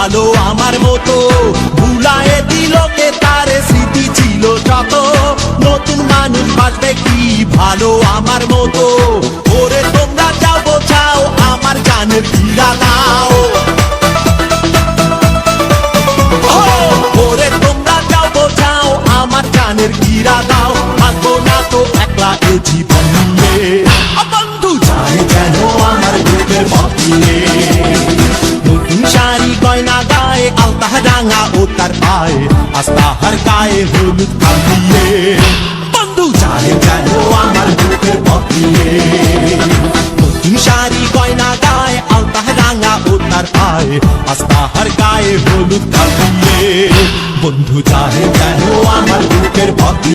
ভালো আমার মতো, ভুলায়ে দিল কে তারে স্মৃতি ছিল যত। নতুন মানুষ বাসবে কি ভালো আমার মতো, ওরে তোমরা যাও বোঝাও আমার গানের ফিরা দাও। ওরে তোমরা যাও বোঝাও আমার গানের গিরা দাও, থাকবো না তো একলা এ জীবন নিয়ে। বন্ধু যায় যেন আমার বুকের পথিয়ে, নতুন শাড়ি গয়না গায়ে আলতা রাঙা ও তার পায়ে, আস্তাহার গায়ে হলুদ কালিয়ে। বন্ধু যায় যেন আমার বুকের পথিয়ে, নতুন শাড়ি গয়না গায়ে আলতা রাঙা ও তার পায়ে, আস্তাহার গায়ে হলুদ কালিয়ে। বন্ধু যায় যেন আমার